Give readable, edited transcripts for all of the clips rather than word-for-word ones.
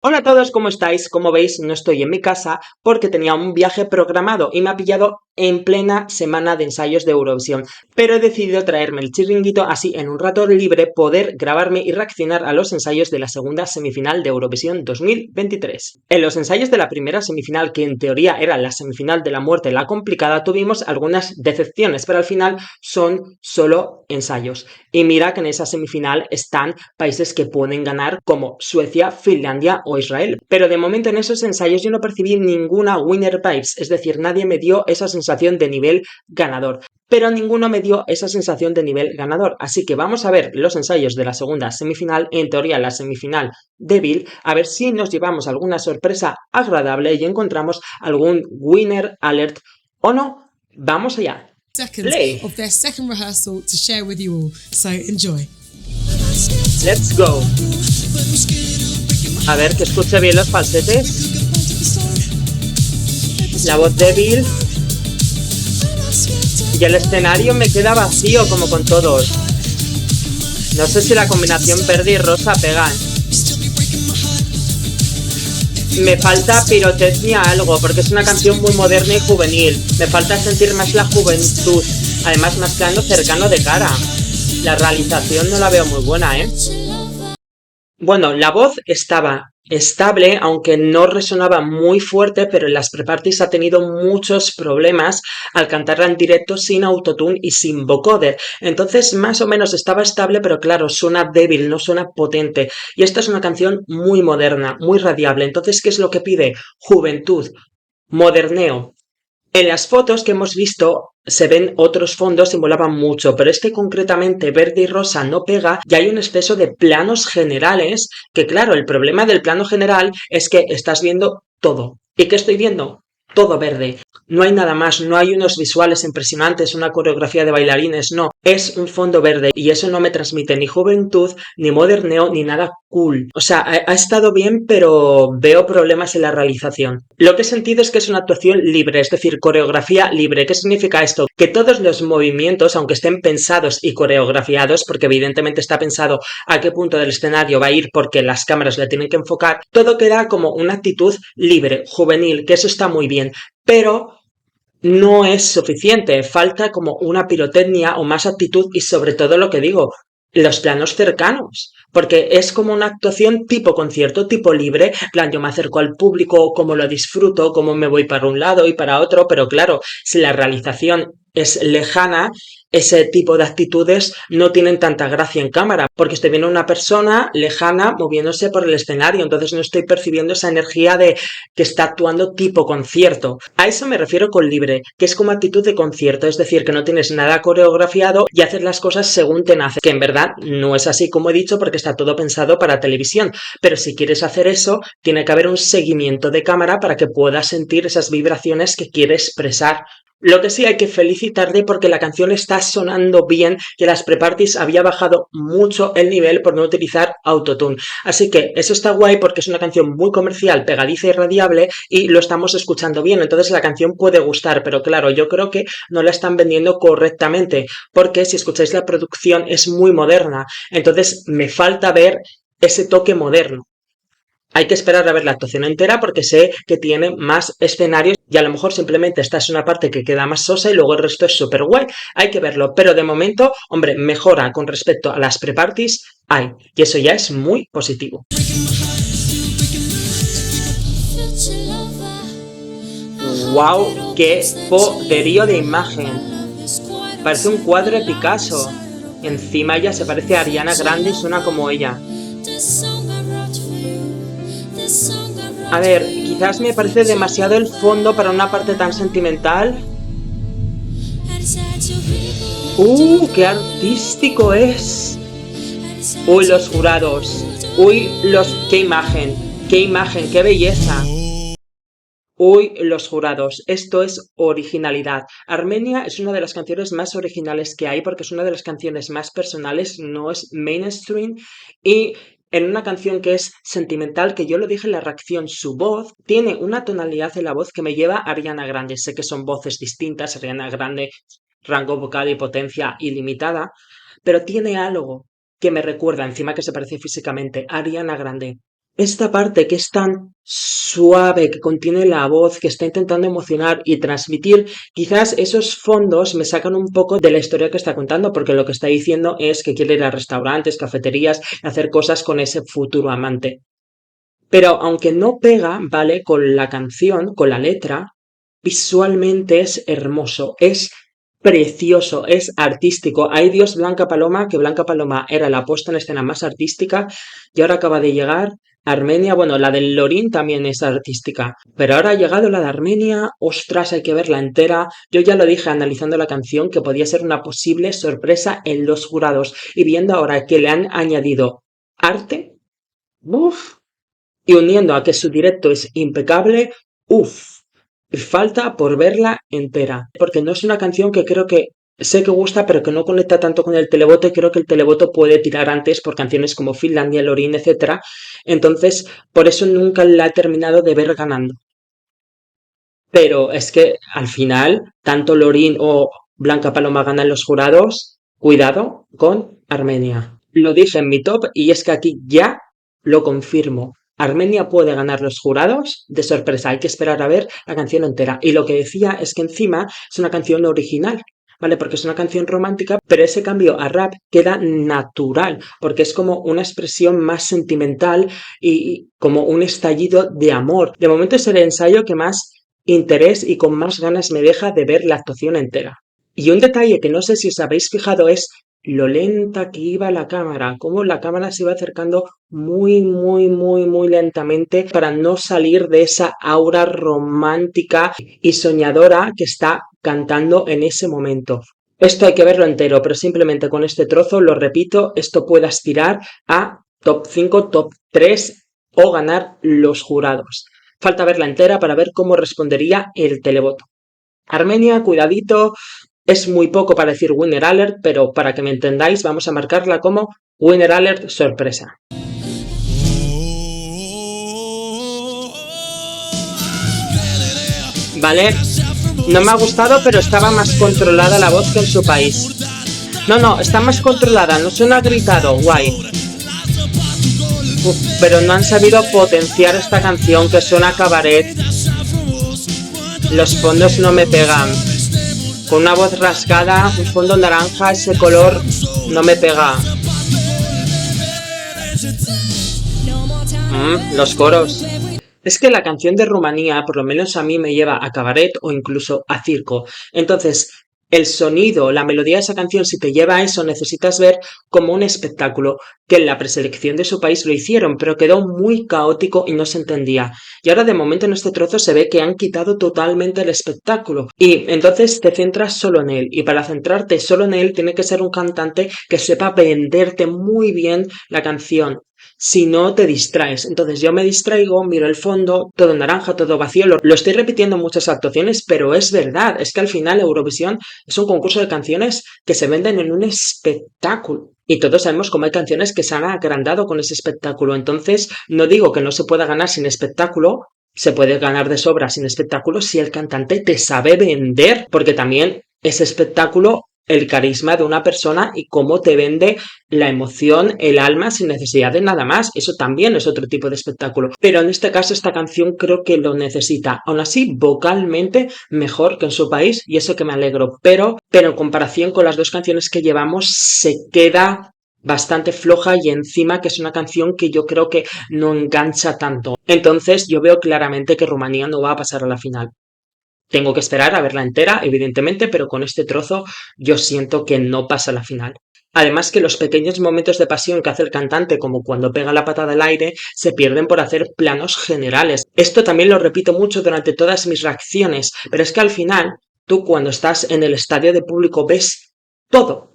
Hola a todos, ¿cómo estáis? Como veis, no estoy en mi casa porque tenía un viaje programado y me ha pillado en plena semana de ensayos de Eurovisión, pero he decidido traerme el chiringuito así en un rato libre poder grabarme y reaccionar a los ensayos de la segunda semifinal de Eurovisión 2023. En los ensayos de la primera semifinal, que en teoría era la semifinal de la muerte, la complicada, tuvimos algunas decepciones, pero al final son solo ensayos. Y mira que en esa semifinal están países que pueden ganar como Suecia, Finlandia o Israel. Pero de momento en esos ensayos yo no percibí ninguna winner vibes, es decir, nadie me dio esa sensación de nivel ganador. Pero ninguno me dio esa sensación de nivel ganador. Así que vamos a ver los ensayos de la segunda semifinal, en teoría la semifinal débil, a ver si nos llevamos alguna sorpresa agradable y encontramos algún winner alert o no. Vamos allá. Seconds Play. of their second rehearsal to share with you all. So enjoy. Let's go. A ver, que escuche bien los falsetes. La voz débil. Y el escenario me queda vacío como con todos. No sé si la combinación verde y rosa pega. Me falta pirotecnia algo, porque es una canción muy moderna y juvenil. Me falta sentir más la juventud. Además, más plano cercano de cara. La realización no la veo muy buena, ¿eh? Bueno, la voz estaba estable, aunque no resonaba muy fuerte, pero en las pre-parties ha tenido muchos problemas al cantarla en directo sin autotune y sin vocoder. Entonces, más o menos estaba estable, pero claro, suena débil, no suena potente. Y esta es una canción muy moderna, muy radiable. Entonces, ¿qué es lo que pide? Juventud, moderneo. En las fotos que hemos visto se ven otros fondos y molaban mucho, pero este concretamente verde y rosa no pega y hay un exceso de planos generales que claro, el problema del plano general es que estás viendo todo. ¿Y qué estoy viendo? Todo verde. No hay nada más, no hay unos visuales impresionantes, una coreografía de bailarines, no. Es un fondo verde y eso no me transmite ni juventud, ni moderneo, ni nada cool. O sea, ha estado bien, pero veo problemas en la realización. Lo que he sentido es que es una actuación libre, es decir, coreografía libre. ¿Qué significa esto? Que todos los movimientos, aunque estén pensados y coreografiados, porque evidentemente está pensado a qué punto del escenario va a ir porque las cámaras le tienen que enfocar, todo queda como una actitud libre, juvenil, que eso está muy bien. Pero no es suficiente, falta como una pirotecnia o más actitud y sobre todo lo que digo, los planos cercanos, porque es como una actuación tipo concierto, tipo libre, plan yo me acerco al público, cómo lo disfruto, cómo me voy para un lado y para otro, pero claro, si la realización es lejana, ese tipo de actitudes no tienen tanta gracia en cámara, porque estoy viendo una persona lejana moviéndose por el escenario, entonces no estoy percibiendo esa energía de que está actuando tipo concierto. A eso me refiero con libre, que es como actitud de concierto, es decir, que no tienes nada coreografiado y haces las cosas según te nace, que en verdad no es así como he dicho porque está todo pensado para televisión, pero si quieres hacer eso, tiene que haber un seguimiento de cámara para que puedas sentir esas vibraciones que quiere expresar. Lo que sí hay que felicitarle porque la canción está sonando bien, que las pre-parties había bajado mucho el nivel por no utilizar autotune. Así que eso está guay porque es una canción muy comercial, pegadiza y radiable y lo estamos escuchando bien. Entonces la canción puede gustar, pero claro, yo creo que no la están vendiendo correctamente porque si escucháis la producción es muy moderna. Entonces me falta ver ese toque moderno. Hay que esperar a ver la actuación entera porque sé que tiene más escenarios y a lo mejor simplemente esta es una parte que queda más sosa y luego el resto es súper guay. Hay que verlo, pero de momento, hombre, mejora con respecto a las pre-parties hay y eso ya es muy positivo. ¡Wow! ¡Qué poderío de imagen! Parece un cuadro de Picasso. Encima ella se parece a Ariana Grande y suena como ella. A ver, quizás me parece demasiado el fondo para una parte tan sentimental. ¡Qué artístico es! ¡Uy, los jurados! ¡Uy, los... qué imagen! ¡Qué imagen! ¡Qué belleza! ¡Uy, los jurados! Esto es originalidad. Armenia es una de las canciones más originales que hay porque es una de las canciones más personales, no es mainstream y en una canción que es sentimental, que yo lo dije en la reacción, su voz tiene una tonalidad en la voz que me lleva a Ariana Grande. Sé que son voces distintas, Ariana Grande, rango vocal y potencia ilimitada, pero tiene algo que me recuerda, encima que se parece físicamente, a Ariana Grande. esta parte que es tan suave, que contiene la voz, que está intentando emocionar y transmitir, quizás esos fondos me sacan un poco de la historia que está contando, porque lo que está diciendo es que quiere ir a restaurantes, cafeterías, hacer cosas con ese futuro amante. Pero aunque no pega, ¿vale? Con la canción, con la letra, visualmente es hermoso, es precioso, es artístico. Hay Dios Blanca Paloma, que Blanca Paloma era la puesta en escena más artística y ahora acaba de llegar Armenia. Bueno, la del Lorín también es artística, pero ahora ha llegado la de Armenia. Ostras, hay que verla entera. Yo ya lo dije analizando la canción que podía ser una posible sorpresa en los jurados y viendo ahora que le han añadido arte, ¡buf! Y uniendo a que su directo es impecable, uff, falta por verla entera. Porque no es una canción que creo que sé que gusta, pero que no conecta tanto con el televoto. Y creo que el televoto puede tirar antes por canciones como Finlandia, Lorin, etc. Entonces, por eso nunca la he terminado de ver ganando. Pero es que al final, tanto Lorin o Blanca Paloma ganan los jurados. Cuidado con Armenia. Lo dije en mi top y es que aquí ya lo confirmo. Armenia puede ganar los jurados de sorpresa. Hay que esperar a ver la canción entera. Y lo que decía es que encima es una canción original. ¿Vale? Porque es una canción romántica, pero ese cambio a rap queda natural, porque es como una expresión más sentimental y como un estallido de amor. De momento es el ensayo que más interés y con más ganas me deja de ver la actuación entera. Y un detalle que no sé si os habéis fijado es lo lenta que iba la cámara, cómo la cámara se iba acercando muy, muy, muy, muy lentamente para no salir de esa aura romántica y soñadora que está cantando en ese momento. Esto hay que verlo entero, pero simplemente con este trozo, lo repito, esto puede aspirar a top 5, top 3 o ganar los jurados. Falta verla entera para ver cómo respondería el televoto. Armenia, cuidadito, es muy poco para decir Winner Alert, pero para que me entendáis, vamos a marcarla como Winner Alert sorpresa. ¿Vale? No me ha gustado, pero estaba más controlada la voz que en su país. No, no, está más controlada, no suena gritado, guay. Uf, pero no han sabido potenciar esta canción que suena a cabaret. Los fondos no me pegan. Con una voz rasgada, un fondo naranja, ese color no me pega. Los coros. Es que la canción de Rumanía, por lo menos a mí, me lleva a cabaret o incluso a circo. Entonces, el sonido, la melodía de esa canción, si te lleva a eso, necesitas ver como un espectáculo, que en la preselección de su país lo hicieron, pero quedó muy caótico y no se entendía. Y ahora de momento en este trozo se ve que han quitado totalmente el espectáculo. Y entonces te centras solo en él. Y para centrarte solo en él, tiene que ser un cantante que sepa venderte muy bien la canción. Si no, te distraes. Entonces yo me distraigo, miro el fondo, todo naranja, todo vacío. Lo estoy repitiendo en muchas actuaciones, pero es verdad. Es que al final Eurovisión es un concurso de canciones que se venden en un espectáculo. Y todos sabemos cómo hay canciones que se han agrandado con ese espectáculo. Entonces, no digo que no se pueda ganar sin espectáculo, se puede ganar de sobra sin espectáculo si el cantante te sabe vender, porque también ese espectáculo el carisma de una persona y cómo te vende la emoción, el alma sin necesidad de nada más. Eso también es otro tipo de espectáculo. Pero en este caso esta canción creo que lo necesita. Aún así, vocalmente mejor que en su país y eso que me alegro. Pero en comparación con las dos canciones que llevamos se queda bastante floja y encima que es una canción que yo creo que no engancha tanto. Entonces yo veo claramente que Rumanía no va a pasar a la final. Tengo que esperar a verla entera, evidentemente, pero con este trozo yo siento que no pasa a la final. Además que los pequeños momentos de pasión que hace el cantante, como cuando pega la patada al aire, se pierden por hacer planos generales. Esto también lo repito mucho durante todas mis reacciones, pero es que al final, tú cuando estás en el estadio de público ves todo.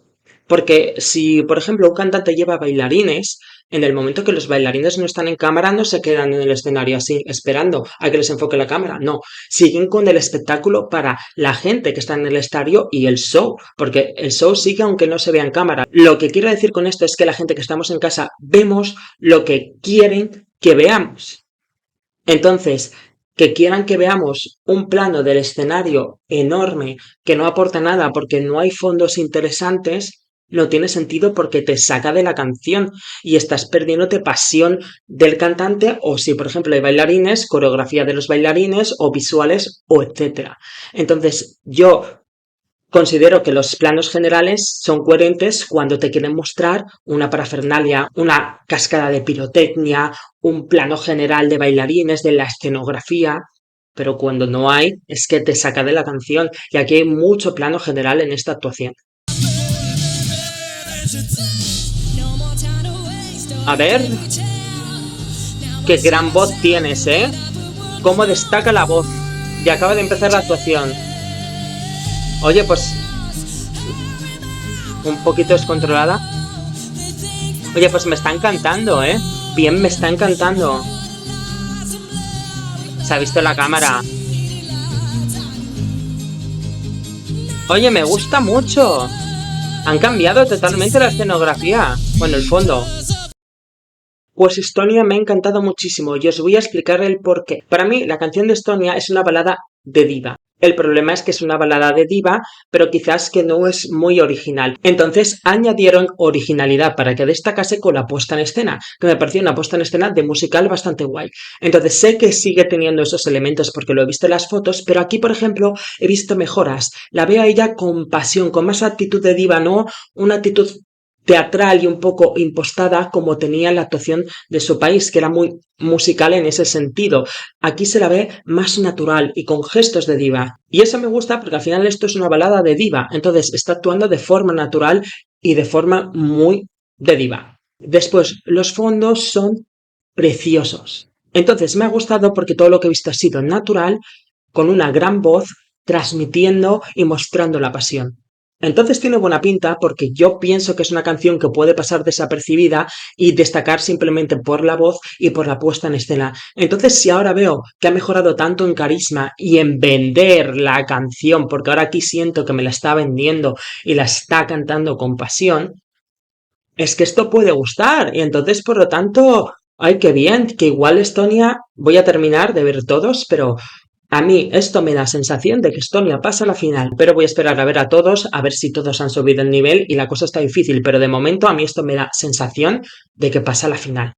Porque si, por ejemplo, un cantante lleva bailarines, en el momento que los bailarines no están en cámara, no se quedan en el escenario así, esperando a que les enfoque la cámara. No, siguen con el espectáculo para la gente que está en el estadio y el show, porque el show sigue aunque no se vea en cámara. Lo que quiero decir con esto es que la gente que estamos en casa vemos lo que quieren que veamos. Entonces, que quieran que veamos un plano del escenario enorme que no aporta nada porque no hay fondos interesantes, no tiene sentido porque te saca de la canción y estás perdiéndote pasión del cantante o si por ejemplo hay bailarines, coreografía de los bailarines o visuales o etcétera. Entonces yo considero que los planos generales son coherentes cuando te quieren mostrar una parafernalia, una cascada de pirotecnia, un plano general de bailarines, de la escenografía, pero cuando no hay es que te saca de la canción y aquí hay mucho plano general en esta actuación. A ver, qué gran voz tienes, ¿eh? Cómo destaca la voz. Y acaba de empezar la actuación. Oye, pues un poquito descontrolada. Oye, pues me está encantando, ¿eh? Bien, me está encantando. Se ha visto la cámara. Oye, me gusta mucho. Han cambiado totalmente la escenografía. Bueno, el fondo. Pues Estonia me ha encantado muchísimo y os voy a explicar el por qué. Para mí, la canción de Estonia es una balada de diva. El problema es que es una balada de diva, pero quizás que no es muy original. Entonces añadieron originalidad para que destacase con la puesta en escena, que me pareció una puesta en escena de musical bastante guay. Entonces sé que sigue teniendo esos elementos porque lo he visto en las fotos, pero aquí, por ejemplo, he visto mejoras. La veo a ella con pasión, con más actitud de diva, no una actitud teatral y un poco impostada como tenía la actuación de su país, que era muy musical en ese sentido. Aquí se la ve más natural y con gestos de diva. Y eso me gusta porque al final esto es una balada de diva, entonces está actuando de forma natural y de forma muy de diva. Después, los fondos son preciosos. Entonces me ha gustado porque todo lo que he visto ha sido natural, con una gran voz, transmitiendo y mostrando la pasión. Entonces tiene buena pinta porque yo pienso que es una canción que puede pasar desapercibida y destacar simplemente por la voz y por la puesta en escena. Entonces si ahora veo que ha mejorado tanto en carisma y en vender la canción, porque ahora aquí siento que me la está vendiendo y la está cantando con pasión, es que esto puede gustar y entonces por lo tanto, ay, qué bien, que igual Estonia, voy a terminar de ver todos, pero a mí esto me da sensación de que Estonia pasa a la final, pero voy a esperar a ver a todos, a ver si todos han subido el nivel y la cosa está difícil, pero de momento a mí esto me da sensación de que pasa a la final.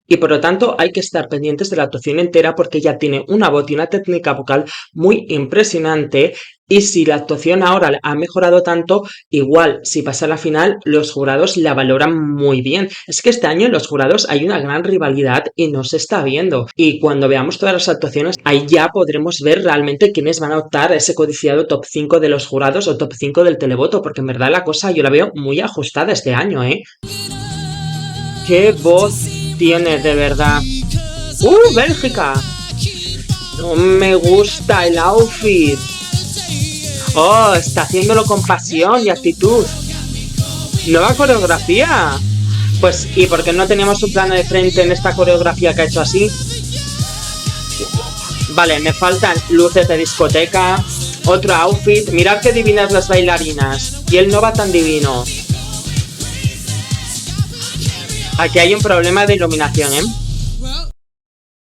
Y por lo tanto hay que estar pendientes de la actuación entera porque ella tiene una voz y una técnica vocal muy impresionante y si la actuación ahora ha mejorado tanto, igual si pasa a la final los jurados la valoran muy bien. Es que este año en los jurados hay una gran rivalidad y no se está viendo. Y cuando veamos todas las actuaciones, ahí ya podremos ver realmente quiénes van a optar a ese codiciado top 5 de los jurados o top 5 del televoto, porque en verdad la cosa yo la veo muy ajustada este año, ¿eh? ¡Qué voz tiene de verdad! ¡Bélgica! No me gusta el outfit. ¡Oh! Está haciéndolo con pasión y actitud. ¡Nueva coreografía! Pues, ¿y por qué no teníamos un plano de frente en esta coreografía que ha hecho así? Vale, me faltan luces de discoteca, otro outfit. Mirad qué divinas las bailarinas. Y él no va tan divino. Aquí hay un problema de iluminación, ¿eh?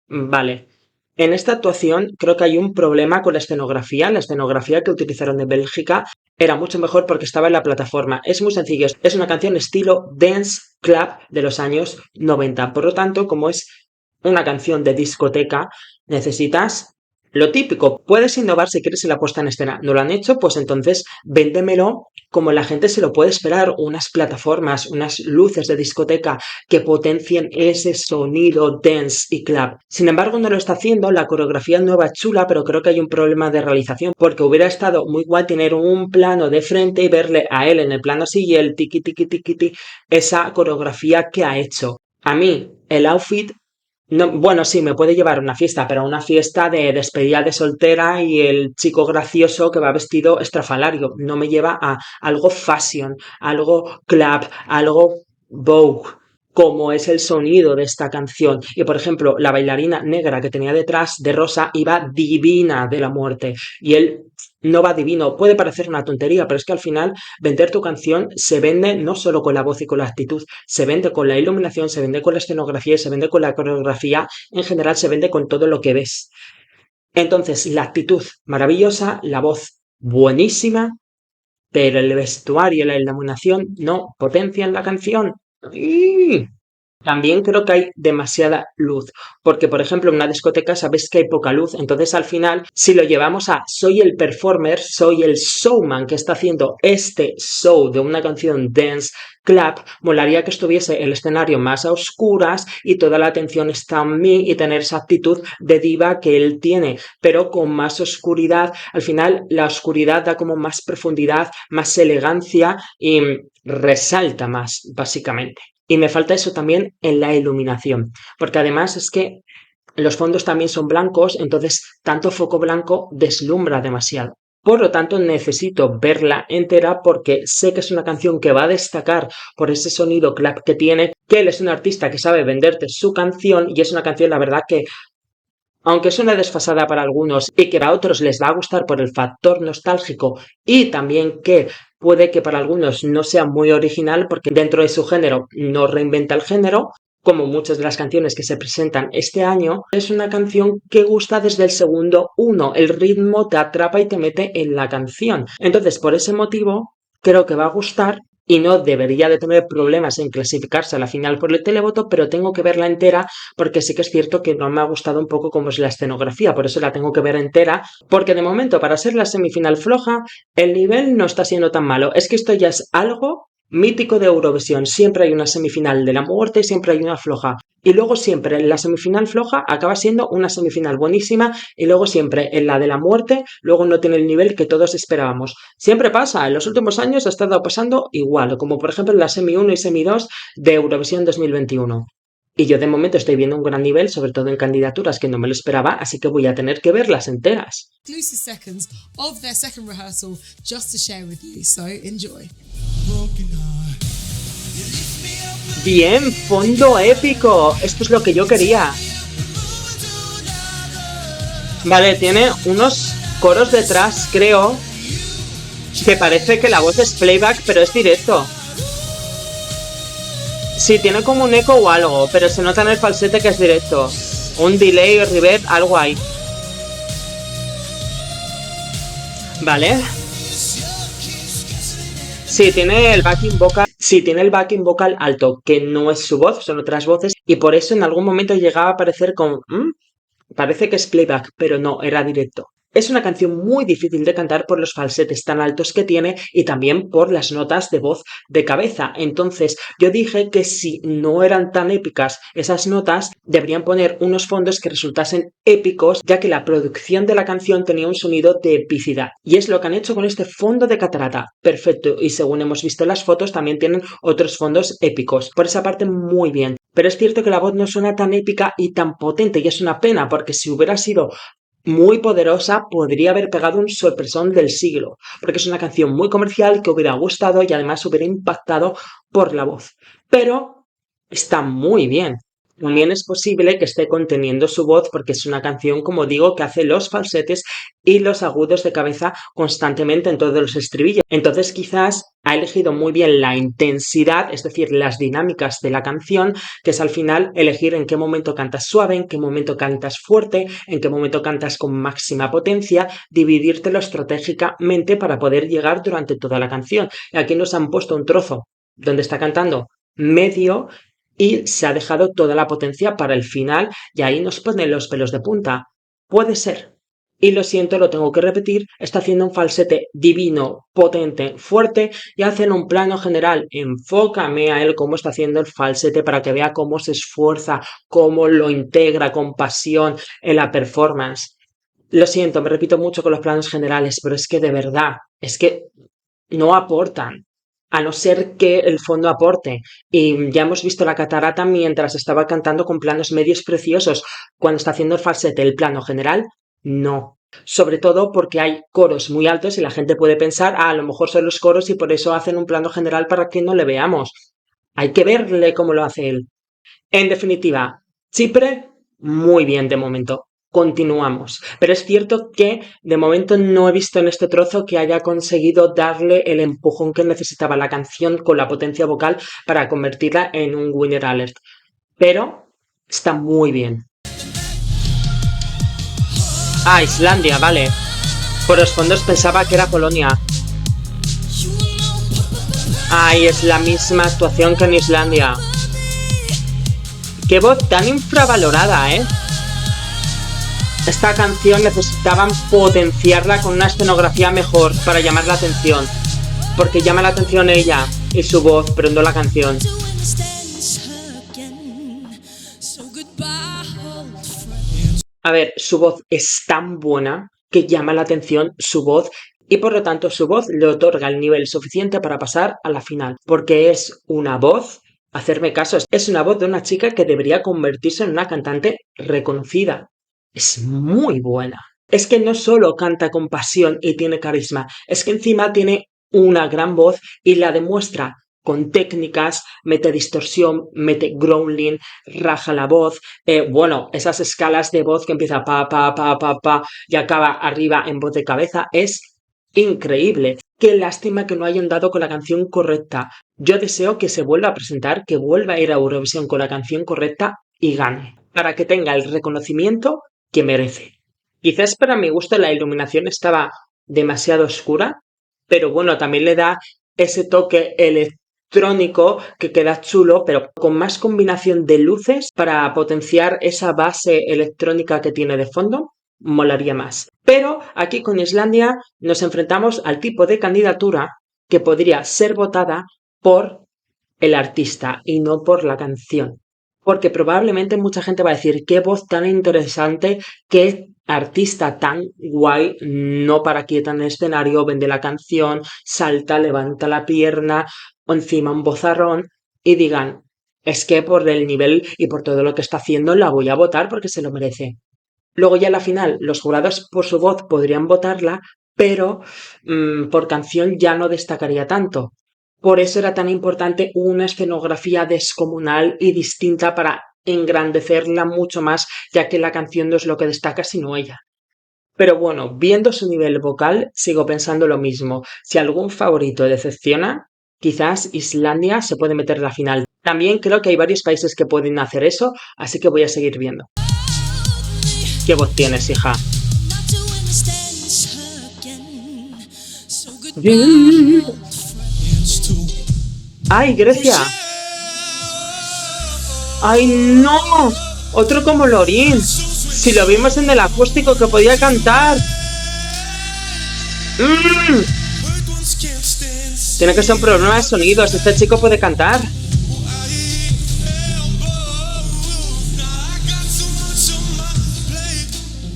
Vale. En esta actuación creo que hay un problema con la escenografía. La escenografía que utilizaron de Bélgica era mucho mejor porque estaba en la plataforma. Es muy sencillo. Es una canción estilo dance club de los años 90. Por lo tanto, como es una canción de discoteca, necesitas lo típico. Puedes innovar si quieres en la puesta en escena. ¿No lo han hecho? Pues entonces véndemelo como la gente se lo puede esperar. Unas plataformas, unas luces de discoteca que potencien ese sonido dance y club. Sin embargo, no lo está haciendo, la coreografía nueva es chula, pero creo que hay un problema de realización, porque hubiera estado muy guay tener un plano de frente y verle a él en el plano así y el tiki tiki tiki tiki, esa coreografía que ha hecho. A mí, el outfit no, bueno, sí, me puede llevar a una fiesta, pero a una fiesta de despedida de soltera y el chico gracioso que va vestido estrafalario. No me lleva a algo fashion, algo club, algo Vogue, como es el sonido de esta canción. Y por ejemplo, la bailarina negra que tenía detrás de Rosa iba divina de la muerte. Y él no va divino. Puede parecer una tontería, pero es que al final vender tu canción se vende no solo con la voz y con la actitud, se vende con la iluminación, se vende con la escenografía, se vende con la coreografía, en general se vende con todo lo que ves. Entonces, la actitud maravillosa, la voz buenísima pero el vestuario y la iluminación no potencian la canción. ¡Ih! También creo que hay demasiada luz, porque por ejemplo en una discoteca sabes que hay poca luz, entonces al final si lo llevamos a soy el performer, soy el showman que está haciendo este show de una canción dance club, molaría que estuviese el escenario más a oscuras y toda la atención está en mí y tener esa actitud de diva que él tiene, pero con más oscuridad. Al final la oscuridad da como más profundidad, más elegancia y resalta más, básicamente. Y me falta eso también en la iluminación, porque además es que los fondos también son blancos, entonces tanto foco blanco deslumbra demasiado. Por lo tanto, necesito verla entera porque sé que es una canción que va a destacar por ese sonido clap que tiene, que él es un artista que sabe venderte su canción y es una canción, la verdad, que aunque suene desfasada para algunos y que a otros les va a gustar por el factor nostálgico y también que puede que para algunos no sea muy original porque dentro de su género no reinventa el género, como muchas de las canciones que se presentan este año, es una canción que gusta desde el segundo uno. El ritmo te atrapa y te mete en la canción. Entonces, por ese motivo, creo que va a gustar y no debería de tener problemas en clasificarse a la final por el televoto, pero tengo que verla entera porque sí que es cierto que no me ha gustado un poco cómo es la escenografía, por eso la tengo que ver entera, porque de momento para ser la semifinal floja, el nivel no está siendo tan malo. Es que esto ya es algo mítico de Eurovisión. Siempre hay una semifinal de la muerte, siempre hay una floja. Y luego siempre en la semifinal floja acaba siendo una semifinal buenísima y luego siempre en la de la muerte luego no tiene el nivel que todos esperábamos. Siempre pasa, en los últimos años ha estado pasando igual, como por ejemplo en la semi 1 y semi 2 de Eurovisión 2021. Y yo de momento estoy viendo un gran nivel, sobre todo en candidaturas que no me lo esperaba, así que voy a tener que verlas enteras. Exclusive seconds of their second rehearsal just to share with you, so enjoy. Bien, fondo épico. Esto es lo que yo quería. Vale, tiene unos coros detrás, creo, que parece que la voz es playback, pero es directo. Sí, tiene como un eco o algo, pero se nota en el falsete que es directo. Un delay o reverb, algo hay. Vale. Sí, tiene el backing vocal alto, que no es su voz, son otras voces, y por eso en algún momento llegaba a parecer como, parece que es playback, pero no, era directo. Es una canción muy difícil de cantar por los falsetes tan altos que tiene y también por las notas de voz de cabeza. Entonces yo dije que si no eran tan épicas esas notas, deberían poner unos fondos que resultasen épicos, ya que la producción de la canción tenía un sonido de epicidad. Y es lo que han hecho con este fondo de catarata. Perfecto. Y según hemos visto en las fotos, también tienen otros fondos épicos. Por esa parte, muy bien. Pero es cierto que la voz no suena tan épica y tan potente, y es una pena, porque si hubiera sido muy poderosa, podría haber pegado un sorpresón del siglo, porque es una canción muy comercial que hubiera gustado y además hubiera impactado por la voz. Pero está muy bien. También es posible que esté conteniendo su voz porque es una canción, como digo, que hace los falsetes y los agudos de cabeza constantemente en todos los estribillos. Entonces quizás ha elegido muy bien la intensidad, es decir, las dinámicas de la canción, que es al final elegir en qué momento cantas suave, en qué momento cantas fuerte, en qué momento cantas con máxima potencia, dividírtelo estratégicamente para poder llegar durante toda la canción. Y aquí nos han puesto un trozo donde está cantando medio y se ha dejado toda la potencia para el final y ahí nos ponen los pelos de punta. Puede ser. Y lo siento, lo tengo que repetir, está haciendo un falsete divino, potente, fuerte y hace en un plano general. Enfócame a él cómo está haciendo el falsete para que vea cómo se esfuerza, cómo lo integra con pasión en la performance. Lo siento, me repito mucho con los planos generales, pero es que de verdad, es que no aportan. A no ser que el fondo aporte. Y ya hemos visto la catarata mientras estaba cantando con planos medios preciosos. Cuando está haciendo el falsete, el plano general, no. Sobre todo porque hay coros muy altos y la gente puede pensar, a lo mejor son los coros y por eso hacen un plano general para que no le veamos. Hay que verle cómo lo hace él. En definitiva, Chipre, muy bien de momento. Continuamos. Pero es cierto que de momento no he visto en este trozo que haya conseguido darle el empujón que necesitaba la canción con la potencia vocal para convertirla en un winner alert. Pero está muy bien. Ah, Islandia, vale. Por los fondos pensaba que era Polonia. Ay, es la misma actuación que en Islandia. Qué voz tan infravalorada, ¿eh? Esta canción necesitaban potenciarla con una escenografía mejor para llamar la atención. Porque llama la atención ella y su voz, pero no la canción. A ver, su voz es tan buena que llama la atención su voz y por lo tanto su voz le otorga el nivel suficiente para pasar a la final. Porque es una voz, hacerme caso, es una voz de una chica que debería convertirse en una cantante reconocida. Es muy buena. Es que no solo canta con pasión y tiene carisma, es que encima tiene una gran voz y la demuestra con técnicas, mete distorsión, mete growling, raja la voz, bueno, esas escalas de voz que empieza pa y acaba arriba en voz de cabeza, es increíble. Qué lástima que no hayan dado con la canción correcta. Yo deseo que se vuelva a presentar, que vuelva a ir a Eurovisión con la canción correcta y gane, para que tenga el reconocimiento que merece. Quizás para mi gusto la iluminación estaba demasiado oscura, pero bueno, también le da ese toque electrónico que queda chulo, pero con más combinación de luces para potenciar esa base electrónica que tiene de fondo, molaría más. Pero aquí con Islandia nos enfrentamos al tipo de candidatura que podría ser votada por el artista y no por la canción. Porque probablemente mucha gente va a decir qué voz tan interesante, qué artista tan guay, no para quieta en el escenario, vende la canción, salta, levanta la pierna, o encima un vozarrón, y digan, es que por el nivel y por todo lo que está haciendo la voy a votar porque se lo merece. Luego ya a la final, los jurados por su voz podrían votarla, pero por canción ya no destacaría tanto. Por eso era tan importante una escenografía descomunal y distinta para engrandecerla mucho más, ya que la canción no es lo que destaca sino ella. Pero bueno, viendo su nivel vocal, sigo pensando lo mismo. Si algún favorito decepciona, quizás Islandia se puede meter en la final. También creo que hay varios países que pueden hacer eso, así que voy a seguir viendo. ¿Qué voz tienes, hija? ¡Ay, Grecia! ¡Ay, no! Otro como Lorin. Si lo vimos en el acústico que podía cantar. Tiene que ser un problema de sonidos. Este chico puede cantar.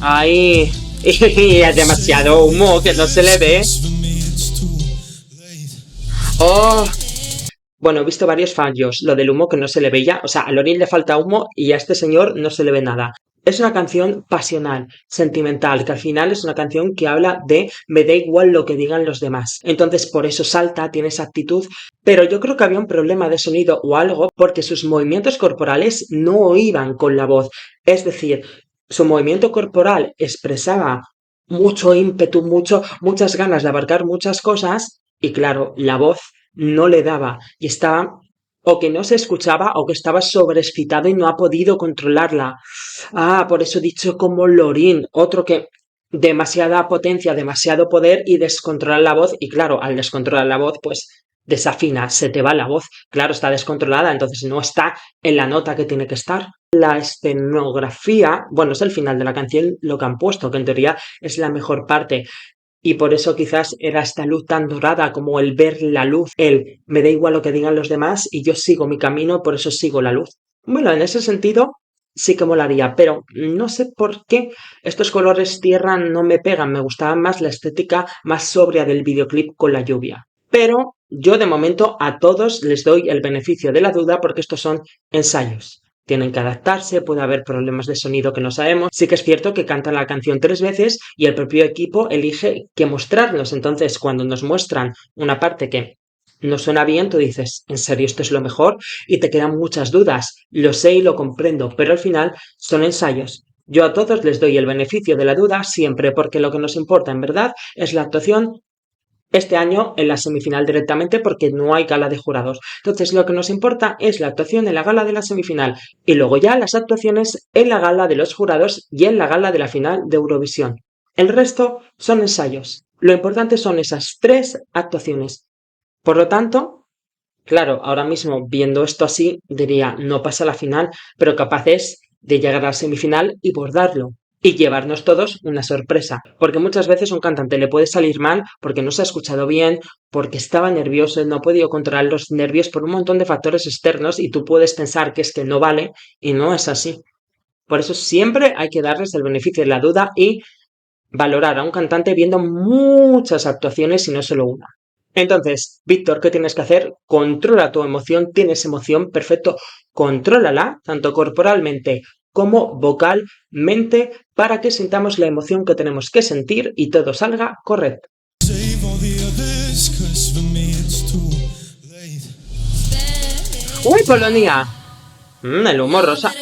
¡Ay! Y es demasiado humo que no se le ve. ¡Oh! Bueno, he visto varios fallos. Lo del humo que no se le veía. O sea, a Lorin le falta humo y a este señor no se le ve nada. Es una canción pasional, sentimental, que al final es una canción que habla de me da igual lo que digan los demás. Entonces por eso salta, tiene esa actitud, pero yo creo que había un problema de sonido o algo porque sus movimientos corporales no iban con la voz. Es decir, su movimiento corporal expresaba mucho ímpetu, muchas ganas de abarcar muchas cosas y claro, la voz no le daba y estaba o que no se escuchaba o que estaba sobreexcitado y no ha podido controlarla. Ah, por eso he dicho como Lorin, otro que demasiada potencia, demasiado poder y descontrolar la voz y claro, al descontrolar la voz pues desafina, se te va la voz, claro, está descontrolada, entonces no está en la nota que tiene que estar. La escenografía, bueno, es el final de la canción lo que han puesto, que en teoría es la mejor parte, y por eso quizás era esta luz tan dorada como el ver la luz, el me da igual lo que digan los demás y yo sigo mi camino, por eso sigo la luz. Bueno, en ese sentido sí que molaría, pero no sé por qué estos colores tierra no me pegan, me gustaba más la estética más sobria del videoclip con la lluvia. Pero yo de momento a todos les doy el beneficio de la duda porque estos son ensayos. Tienen que adaptarse, puede haber problemas de sonido que no sabemos. Sí que es cierto que cantan la canción 3 veces y el propio equipo elige qué mostrarnos. Entonces, cuando nos muestran una parte que no suena bien, tú dices, ¿en serio esto es lo mejor? Y te quedan muchas dudas. Lo sé y lo comprendo, pero al final son ensayos. Yo a todos les doy el beneficio de la duda siempre porque lo que nos importa en verdad es la actuación este año en la semifinal directamente porque no hay gala de jurados. Entonces lo que nos importa es la actuación en la gala de la semifinal y luego ya las actuaciones en la gala de los jurados y en la gala de la final de Eurovisión. El resto son ensayos. Lo importante son esas 3 actuaciones. Por lo tanto, Claro, ahora mismo viendo esto así, diría, no pasa a la final, pero capaces de llegar a la semifinal y bordarlo. Y llevarnos todos una sorpresa. Porque muchas veces a un cantante le puede salir mal porque no se ha escuchado bien, porque estaba nervioso, no ha podido controlar los nervios por un montón de factores externos y tú puedes pensar que es que no vale y no es así. Por eso siempre hay que darles el beneficio de la duda y valorar a un cantante viendo muchas actuaciones y no solo una. Entonces, Víctor, ¿qué tienes que hacer? Controla tu emoción, tienes emoción, perfecto, contrólala, tanto corporalmente como vocalmente, para que sintamos la emoción que tenemos que sentir y todo salga correcto. ¡Uy, Polonia! El humo rosa.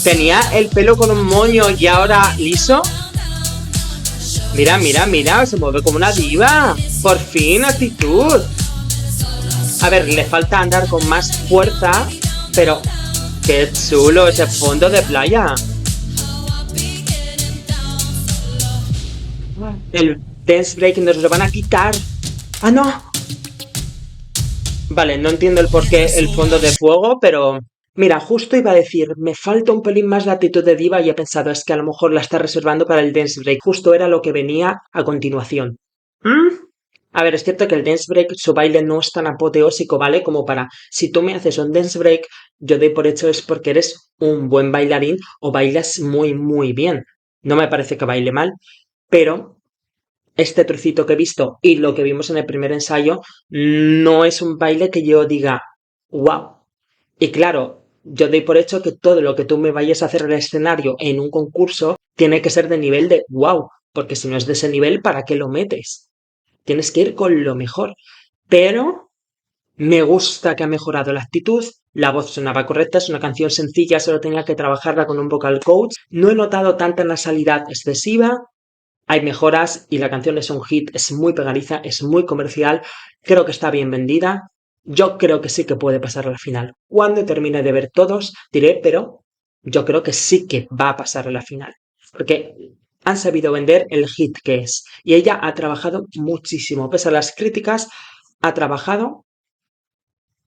Tenía el pelo con un moño y ahora liso. Mira, mira, mira, se mueve como una diva. Por fin, actitud. A ver, le falta andar con más fuerza, pero qué chulo ese fondo de playa. El dance break nos lo van a quitar. ¡Ah, no! Vale, no entiendo el por qué el fondo de fuego, pero... Mira, justo iba a decir, me falta un pelín más la actitud de diva y he pensado, es que a lo mejor la está reservando para el dance break. Justo era lo que venía a continuación. ¿Mm? A ver, es cierto que el dance break, su baile no es tan apoteósico, ¿vale? Como para, si tú me haces un dance break, yo doy por hecho es porque eres un buen bailarín o bailas muy, muy bien. No me parece que baile mal, pero este trocito que he visto y lo que vimos en el primer ensayo no es un baile que yo diga, wow. Y claro, yo doy por hecho que todo lo que tú me vayas a hacer en el escenario en un concurso tiene que ser de nivel de wow, porque si no es de ese nivel, ¿para qué lo metes? Tienes que ir con lo mejor. Pero me gusta que ha mejorado la actitud, la voz sonaba correcta, es una canción sencilla, solo tenía que trabajarla con un vocal coach. No he notado tanta nasalidad excesiva, hay mejoras y la canción es un hit, es muy pegadiza, es muy comercial, creo que está bien vendida. Yo creo que sí que puede pasar a la final. Cuando termine de ver todos, diré, pero yo creo que sí que va a pasar a la final. Porque han sabido vender el hit que es. Y ella ha trabajado muchísimo. Pese a las críticas, ha trabajado.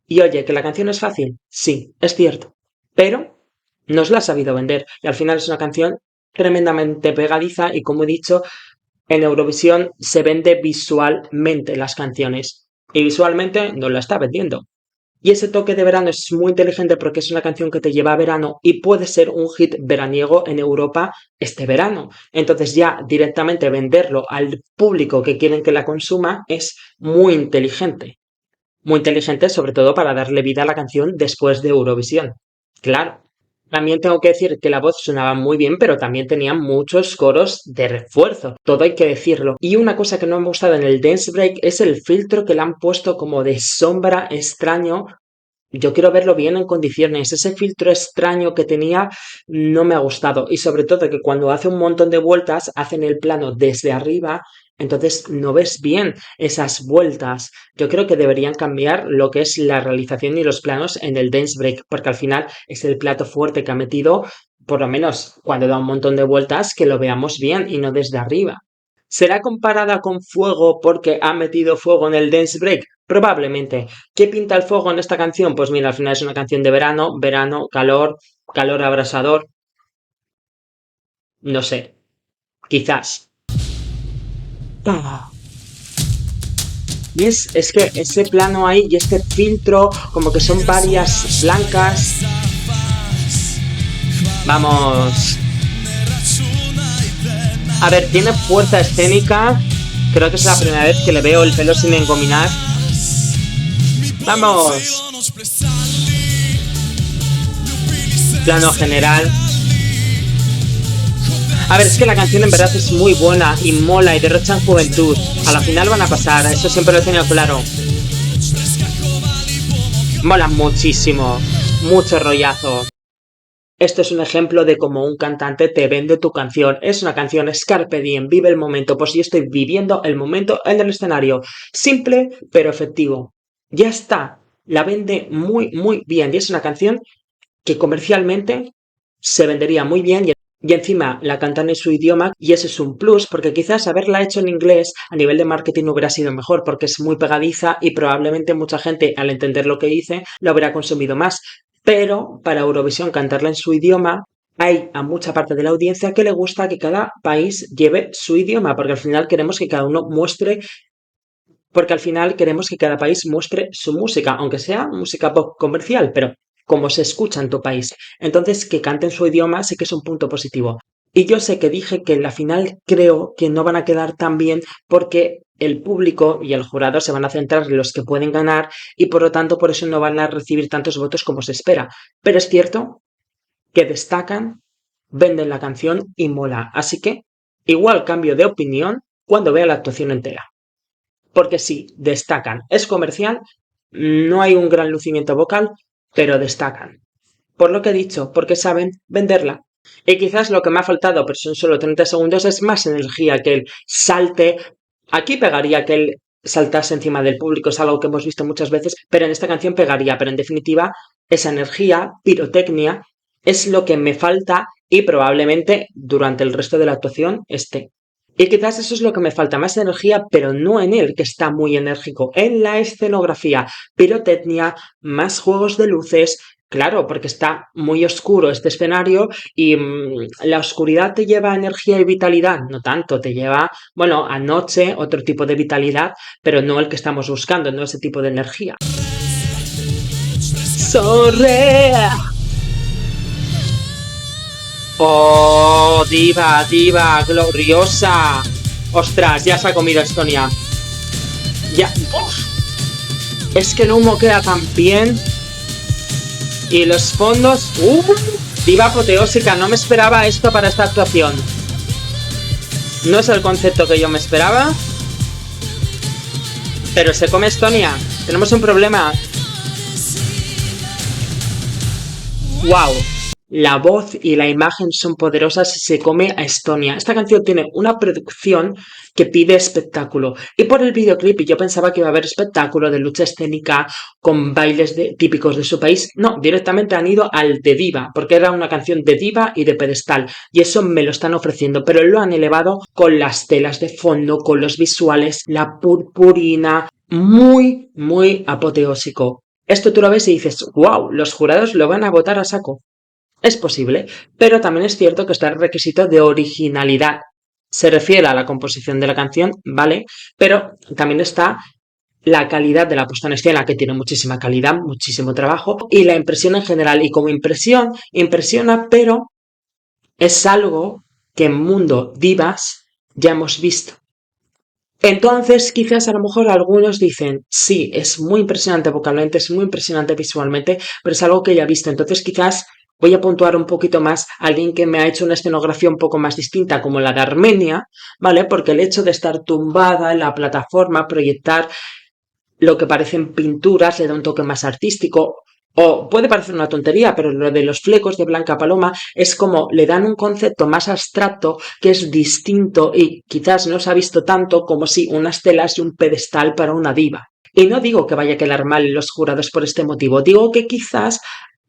Y oye, ¿que la canción es fácil? Sí, es cierto. Pero nos la ha sabido vender. Y al final es una canción tremendamente pegadiza y como he dicho, en Eurovisión se vende visualmente las canciones y visualmente no la está vendiendo. Y ese toque de verano es muy inteligente porque es una canción que te lleva a verano y puede ser un hit veraniego en Europa este verano. Entonces ya directamente venderlo al público que quieren que la consuma es muy inteligente. Muy inteligente sobre todo para darle vida a la canción después de Eurovisión. Claro, también tengo que decir que la voz sonaba muy bien, pero también tenía muchos coros de refuerzo. Todo hay que decirlo. Y una cosa que no me ha gustado en el dance break es el filtro que le han puesto como de sombra extraño. Yo quiero verlo bien en condiciones. Ese filtro extraño que tenía no me ha gustado. Y sobre todo que cuando hace un montón de vueltas, hacen el plano desde arriba, entonces no ves bien esas vueltas. Yo creo que deberían cambiar lo que es la realización y los planos en el dance break, porque al final es el plato fuerte que ha metido, por lo menos cuando da un montón de vueltas, que lo veamos bien y no desde arriba. ¿Será comparada con Fuego porque ha metido fuego en el dance break? Probablemente. ¿Qué pinta el fuego en esta canción? Pues mira, al final es una canción de verano, verano, calor, calor abrasador. No sé, quizás. Ah. Y es que ese plano ahí y este filtro, como que son varias blancas. Vamos. A ver, tiene fuerza escénica. Creo que es la primera vez que le veo el pelo sin engominar. Vamos. Plano general. A ver, es que la canción en verdad es muy buena y mola y derrochan juventud. A la final van a pasar, eso siempre lo he tenido claro. Mola muchísimo. Mucho rollazo. Esto es un ejemplo de cómo un cantante te vende tu canción. Es una canción Carpe Diem, vive el momento, pues yo estoy viviendo el momento en el escenario. Simple, pero efectivo. Ya está. La vende muy, muy bien. Y es una canción que comercialmente se vendería muy bien Y encima la cantan en su idioma y ese es un plus porque quizás haberla hecho en inglés a nivel de marketing hubiera sido mejor porque es muy pegadiza y probablemente mucha gente al entender lo que dice lo hubiera consumido más. Pero para Eurovisión cantarla en su idioma hay a mucha parte de la audiencia que le gusta que cada país lleve su idioma porque al final queremos que cada uno muestre porque al final queremos que cada país muestre su música, aunque sea música pop comercial, pero como se escucha en tu país. Entonces, que canten su idioma sí que es un punto positivo. Y yo sé que dije que en la final creo que no van a quedar tan bien porque el público y el jurado se van a centrar en los que pueden ganar y por lo tanto por eso no van a recibir tantos votos como se espera. Pero es cierto que destacan, venden la canción y mola. Así que igual cambio de opinión cuando vea la actuación entera porque sí, destacan. Es comercial, no hay un gran lucimiento vocal, pero destacan. Por lo que he dicho, porque saben venderla. Y quizás lo que me ha faltado, pero son solo 30 segundos, es más energía, que él salte. Aquí pegaría que él saltase encima del público, es algo que hemos visto muchas veces, pero en esta canción pegaría, pero en definitiva, esa energía, pirotecnia, es lo que me falta y probablemente durante el resto de la actuación esté. Y quizás eso es lo que me falta, más energía, pero no en él, que está muy enérgico, en la escenografía, pirotecnia, más juegos de luces, claro, porque está muy oscuro este escenario y la oscuridad te lleva energía y vitalidad, no tanto, te lleva, bueno, anoche otro tipo de vitalidad, pero no el que estamos buscando, no ese tipo de energía. Sorrea. Oh, diva, diva, gloriosa. Ostras, ya se ha comido Estonia. Ya. ¡Uf! Es que el humo queda tan bien. Y los fondos. Diva apoteósica. No me esperaba esto para esta actuación. No es el concepto que yo me esperaba. Pero se come Estonia. Tenemos un problema. ¡Wow! La voz y la imagen son poderosas y se come a Estonia. Esta canción tiene una producción que pide espectáculo. Y por el videoclip yo pensaba que iba a haber espectáculo de lucha escénica con bailes típicos de su país. No, directamente han ido al de diva, porque era una canción de diva y de pedestal. Y eso me lo están ofreciendo, pero lo han elevado con las telas de fondo, con los visuales, la purpurina. Muy, muy apoteósico. Esto tú lo ves y dices, wow, los jurados lo van a votar a saco. Es posible, pero también es cierto que está el requisito de originalidad. Se refiere a la composición de la canción, ¿vale? Pero también está la calidad de la puesta en escena, que tiene muchísima calidad, muchísimo trabajo, y la impresión en general. Y como impresión, impresiona, pero es algo que en Mundo Divas ya hemos visto. Entonces, quizás a lo mejor algunos dicen, sí, es muy impresionante vocalmente, es muy impresionante visualmente, pero es algo que ya he visto. Entonces, quizás voy a puntuar un poquito más a alguien que me ha hecho una escenografía un poco más distinta, como la de Armenia, ¿vale? Porque el hecho de estar tumbada en la plataforma, proyectar lo que parecen pinturas, le da un toque más artístico. O puede parecer una tontería, pero lo de los flecos de Blanca Paloma es como le dan un concepto más abstracto que es distinto y quizás no se ha visto tanto como si unas telas y un pedestal para una diva. Y no digo que vaya a quedar mal los jurados por este motivo, digo que quizás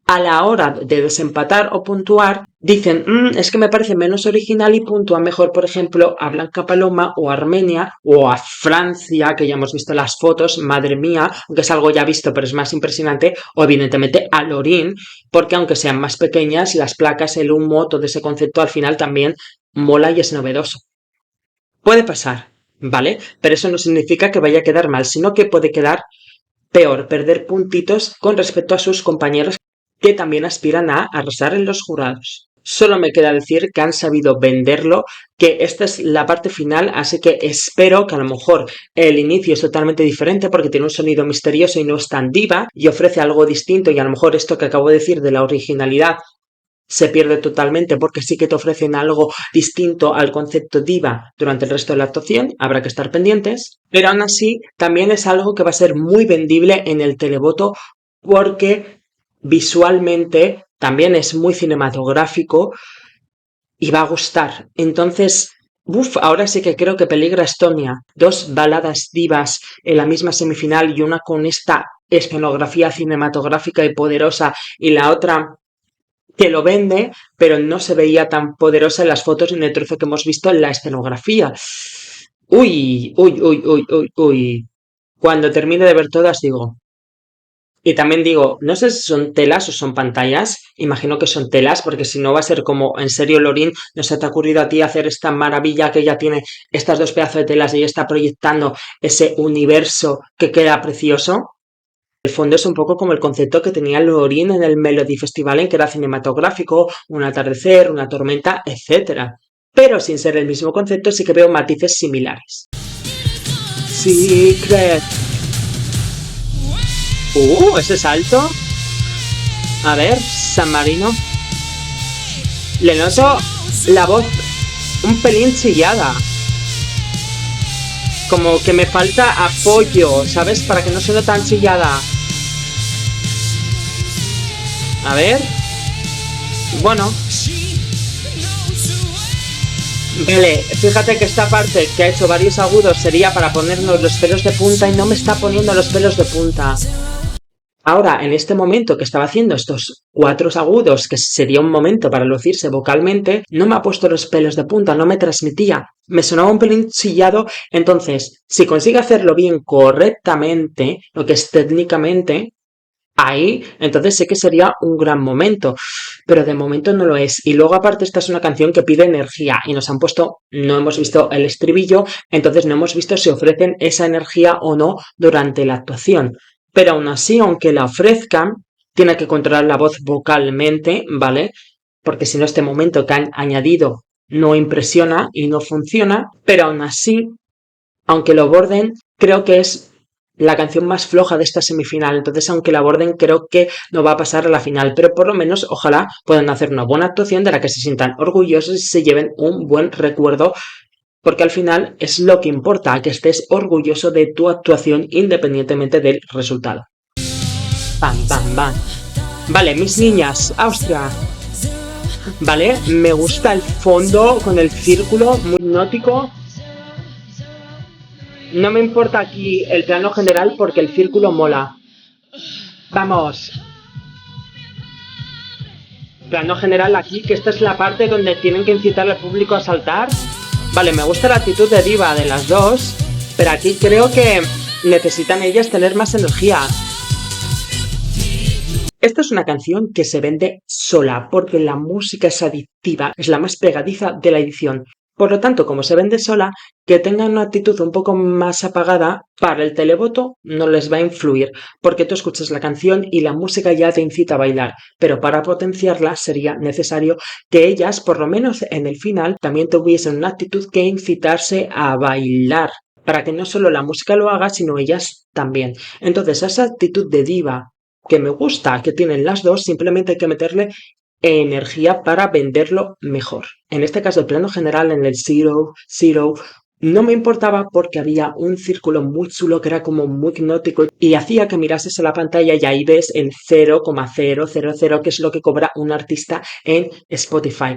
a la hora de desempatar o puntuar, dicen, es que me parece menos original y puntúa mejor, por ejemplo, a Blanca Paloma o a Armenia o a Francia, que ya hemos visto las fotos, madre mía, aunque es algo ya visto, pero es más impresionante, o evidentemente a Lorín, porque aunque sean más pequeñas, las placas, el humo, todo ese concepto al final también mola y es novedoso. Puede pasar, ¿vale? Pero eso no significa que vaya a quedar mal, sino que puede quedar peor, perder puntitos con respecto a sus compañeros que también aspiran a arrasar en los jurados. Solo me queda decir que han sabido venderlo, que esta es la parte final, así que espero que a lo mejor el inicio es totalmente diferente porque tiene un sonido misterioso y no es tan diva y ofrece algo distinto y a lo mejor esto que acabo de decir de la originalidad se pierde totalmente porque sí que te ofrecen algo distinto al concepto diva durante el resto de la actuación, habrá que estar pendientes, pero aún así también es algo que va a ser muy vendible en el televoto porque visualmente también es muy cinematográfico y va a gustar. Entonces, ahora sí que creo que peligra Estonia. Dos baladas divas en la misma semifinal y una con esta escenografía cinematográfica y poderosa y la otra que lo vende, pero no se veía tan poderosa en las fotos ni en el trozo que hemos visto en la escenografía. Uy, uy, uy, uy, uy, uy. Cuando termine de ver todas digo, y también digo, no sé si son telas o son pantallas. Imagino que son telas, porque si no va a ser como, en serio, Lorin, ¿no se te ha ocurrido a ti hacer esta maravilla que ella tiene estas dos pedazos de telas y ella está proyectando ese universo que queda precioso? El fondo es un poco como el concepto que tenía Lorin en el Melody Festival, en que era cinematográfico, un atardecer, una tormenta, etcétera. Pero sin ser el mismo concepto, sí que veo matices similares. Secret. Ese salto. A ver, San Marino. Le noto la voz un pelín chillada. Como que me falta apoyo, ¿sabes? Para que no suene tan chillada. A ver. Bueno. Vale, fíjate que esta parte que ha hecho varios agudos sería para ponernos los pelos de punta y no me está poniendo los pelos de punta. Ahora, en este momento que estaba haciendo estos 4 agudos, que sería un momento para lucirse vocalmente, no me ha puesto los pelos de punta, no me transmitía, me sonaba un pelín chillado. Entonces, si consigue hacerlo bien correctamente, lo que es técnicamente, ahí, entonces sé que sería un gran momento, pero de momento no lo es. Y luego aparte esta es una canción que pide energía y nos han puesto, no hemos visto el estribillo, entonces no hemos visto si ofrecen esa energía o no durante la actuación. Pero aún así, aunque la ofrezcan, tiene que controlar la voz vocalmente, ¿vale? Porque si no este momento que han añadido no impresiona y no funciona, pero aún así, aunque lo borden, creo que es la canción más floja de esta semifinal. Entonces, aunque la aborden, creo que no va a pasar a la final. Pero por lo menos, ojalá puedan hacer una buena actuación de la que se sientan orgullosos y se lleven un buen recuerdo. Porque al final es lo que importa, que estés orgulloso de tu actuación independientemente del resultado. Bam, bam, bam. Vale, mis niñas, Austria. Vale, me gusta el fondo con el círculo muy hipnótico. No me importa aquí el plano general porque el círculo mola. Vamos. Plano general aquí, que esta es la parte donde tienen que incitar al público a saltar. Vale, me gusta la actitud de diva de las dos, pero aquí creo que necesitan ellas tener más energía. Esta es una canción que se vende sola porque la música es adictiva, es la más pegadiza de la edición. Por lo tanto, como se vende sola, que tengan una actitud un poco más apagada, para el televoto no les va a influir, porque tú escuchas la canción y la música ya te incita a bailar, pero para potenciarla sería necesario que ellas, por lo menos en el final, también tuviesen una actitud que incitarse a bailar, para que no solo la música lo haga, sino ellas también. Entonces, esa actitud de diva que me gusta que tienen las dos, simplemente hay que meterle energía para venderlo mejor. En este caso, el plano general en el Zero, Zero, no me importaba porque había un círculo muy chulo que era como muy hipnótico y hacía que mirases a la pantalla y ahí ves el 0,000, que es lo que cobra un artista en Spotify.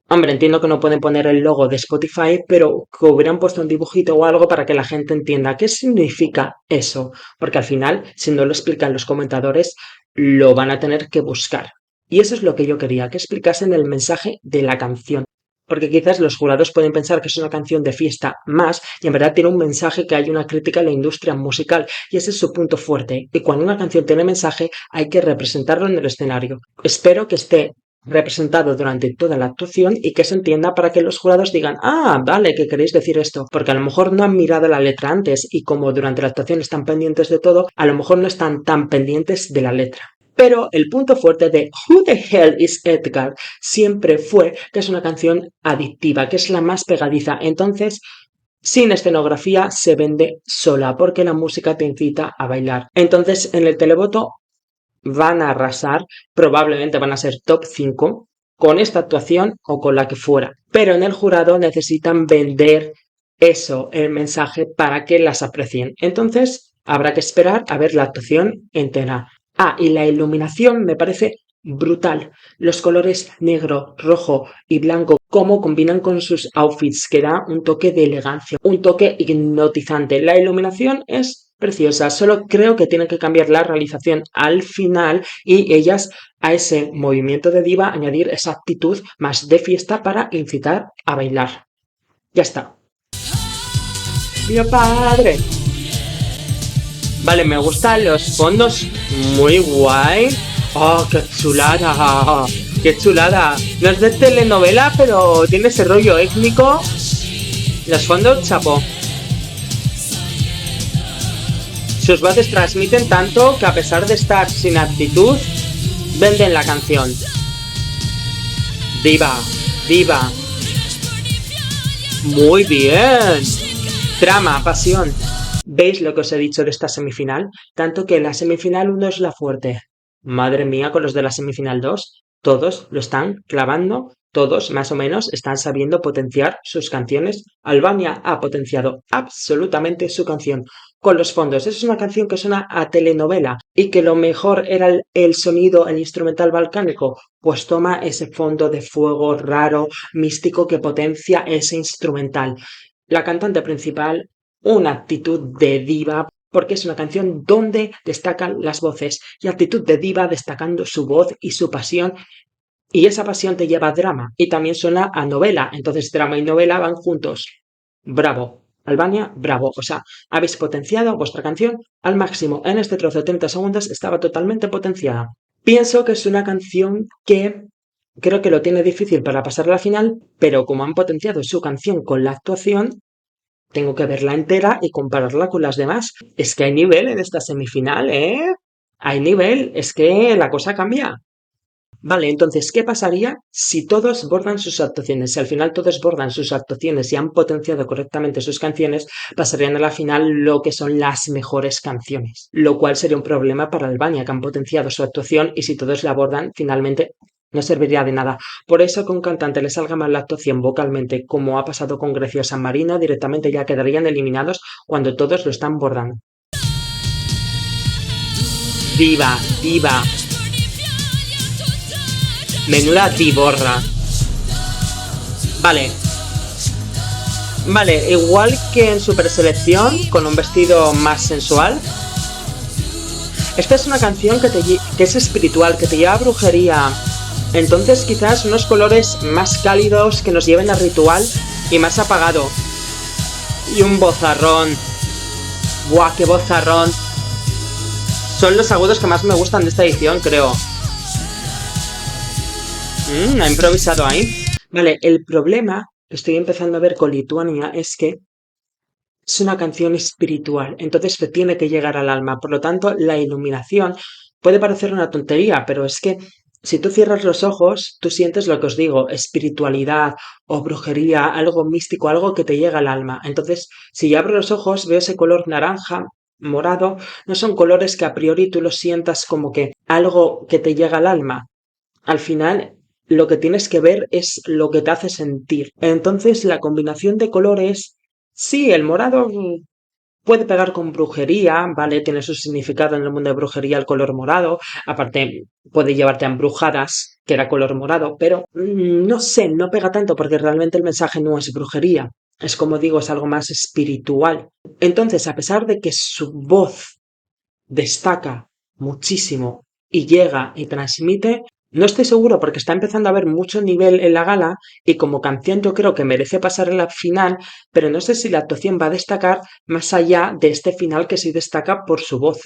Hombre, entiendo que no pueden poner el logo de Spotify, pero que hubieran puesto un dibujito o algo para que la gente entienda qué significa eso, porque al final, si no lo explican los comentadores, lo van a tener que buscar. Y eso es lo que yo quería, que explicasen el mensaje de la canción. Porque quizás los jurados pueden pensar que es una canción de fiesta más y en verdad tiene un mensaje que hay una crítica a la industria musical y ese es su punto fuerte. Y cuando una canción tiene mensaje hay que representarlo en el escenario. Espero que esté representado durante toda la actuación y que se entienda para que los jurados digan, ah, vale, que queréis decir esto, porque a lo mejor no han mirado la letra antes y como durante la actuación están pendientes de todo, a lo mejor no están tan pendientes de la letra. Pero el punto fuerte de Who the Hell is Edgar siempre fue que es una canción adictiva, que es la más pegadiza. Entonces, sin escenografía se vende sola porque la música te incita a bailar. Entonces, en el televoto van a arrasar, probablemente van a ser top 5 con esta actuación o con la que fuera. Pero en el jurado necesitan vender eso, el mensaje, para que las aprecien. Entonces, habrá que esperar a ver la actuación entera. Ah, y la iluminación me parece brutal. Los colores negro, rojo y blanco, cómo combinan con sus outfits, que da un toque de elegancia, un toque hipnotizante. La iluminación es preciosa. Solo creo que tienen que cambiar la realización al final y ellas a ese movimiento de diva añadir esa actitud más de fiesta para incitar a bailar. Ya está. ¡Dios padre! Vale, me gustan los fondos, muy guay. ¡Oh, qué chulada! ¡Qué chulada! No es de telenovela, pero tiene ese rollo étnico. Los fondos, chapó. Sus voces transmiten tanto que a pesar de estar sin actitud, venden la canción. Diva, diva. Muy bien. Trama, pasión. ¿Veis lo que os he dicho de esta semifinal? Tanto que la semifinal 1 es la fuerte. Madre mía, con los de la semifinal 2, todos lo están clavando, todos más o menos están sabiendo potenciar sus canciones. Albania ha potenciado absolutamente su canción con los fondos. Es una canción que suena a telenovela y que lo mejor era el sonido, el instrumental balcánico. Pues toma ese fondo de fuego raro, místico que potencia ese instrumental. La cantante principal, una actitud de diva, porque es una canción donde destacan las voces y actitud de diva destacando su voz y su pasión, y esa pasión te lleva a drama y también suena a novela, entonces drama y novela van juntos. Bravo, Albania, bravo, o sea, habéis potenciado vuestra canción al máximo. En este trozo de 30 segundos estaba totalmente potenciada. Pienso que es una canción que creo que lo tiene difícil para pasar a la final, pero como han potenciado su canción con la actuación, tengo que verla entera y compararla con las demás. Es que hay nivel en esta semifinal, ¿eh? Hay nivel, es que la cosa cambia. Vale, entonces, ¿qué pasaría si todos bordan sus actuaciones? Si al final todos bordan sus actuaciones y han potenciado correctamente sus canciones, pasarían a la final lo que son las mejores canciones. Lo cual sería un problema para Albania, que han potenciado su actuación y si todos la abordan, finalmente no serviría de nada. Por eso que a un cantante le salga mal la actuación vocalmente, como ha pasado con Grecia o San Marino, directamente ya quedarían eliminados cuando todos lo están bordando. Diva, diva. Menuda divorra. Vale. Vale, igual que en Super Selección, con un vestido más sensual. Esta es una canción que es espiritual, que te lleva a brujería. Entonces quizás unos colores más cálidos que nos lleven al ritual y más apagado. Y un vozarrón. Buah, qué vozarrón. Son los agudos que más me gustan de esta edición, creo. Ha improvisado ahí. Vale, el problema que estoy empezando a ver con Lituania es que es una canción espiritual, entonces te tiene que llegar al alma. Por lo tanto, la iluminación puede parecer una tontería, pero es que si tú cierras los ojos, tú sientes lo que os digo, espiritualidad o brujería, algo místico, algo que te llega al alma. Entonces, si yo abro los ojos, veo ese color naranja, morado, no son colores que a priori tú los sientas como que algo que te llega al alma. Al final, lo que tienes que ver es lo que te hace sentir. Entonces, la combinación de colores, sí, el morado puede pegar con brujería, ¿vale? Tiene su significado en el mundo de brujería el color morado. Aparte, puede llevarte a embrujadas, que era color morado, pero no sé, no pega tanto porque realmente el mensaje no es brujería. Es como digo, es algo más espiritual. Entonces, a pesar de que su voz destaca muchísimo y llega y transmite, no estoy seguro porque está empezando a haber mucho nivel en la gala y como canción yo creo que merece pasar a la final, pero no sé si la actuación va a destacar más allá de este final que sí destaca por su voz.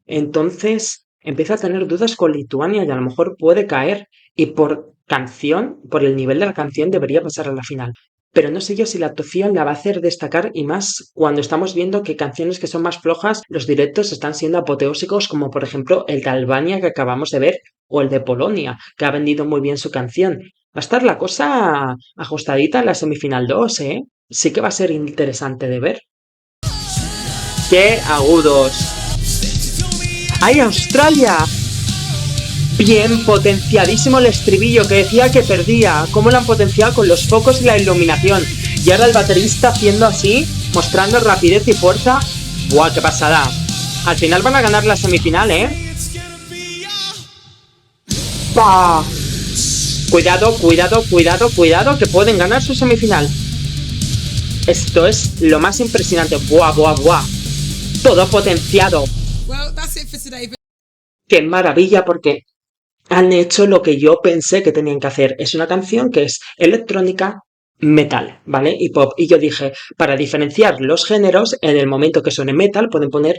Entonces empiezo a tener dudas con Lituania y a lo mejor puede caer y por canción, por el nivel de la canción debería pasar a la final. Pero no sé yo si la actuación la va a hacer destacar y más cuando estamos viendo que canciones que son más flojas, los directos están siendo apoteósicos como por ejemplo el de Albania que acabamos de ver o el de Polonia, que ha vendido muy bien su canción. Va a estar la cosa ajustadita en la semifinal 2, ¿eh? Sí que va a ser interesante de ver. ¡Qué agudos! ¡Ay, Australia! Bien, potenciadísimo el estribillo que decía que perdía. ¿Cómo lo han potenciado con los focos y la iluminación? Y ahora el baterista haciendo así, mostrando rapidez y fuerza. ¡Buah, qué pasada! Al final van a ganar la semifinal, ¿eh? ¡Bah! Cuidado, cuidado, cuidado, cuidado, que pueden ganar su semifinal. Esto es lo más impresionante. ¡Buah, buah, buah! todo potenciado. Well, that's it for today. ¡Qué maravilla! Porque han hecho lo que yo pensé que tenían que hacer. Es una canción que es electrónica, metal, ¿vale? Y pop. Y yo dije, para diferenciar los géneros, en el momento que suene metal, pueden poner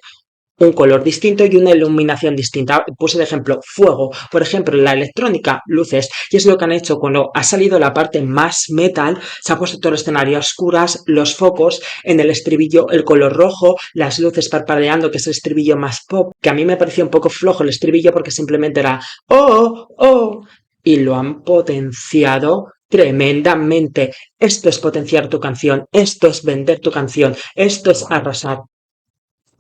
un color distinto y una iluminación distinta. Puse de ejemplo fuego, por ejemplo, en la electrónica, luces, y es lo que han hecho cuando ha salido la parte más metal, se ha puesto todo el escenario a oscuras, los focos, en el estribillo el color rojo, las luces parpadeando, que es el estribillo más pop, que a mí me pareció un poco flojo el estribillo porque simplemente era oh, oh, y lo han potenciado tremendamente. Esto es potenciar tu canción, esto es vender tu canción, esto es arrasar.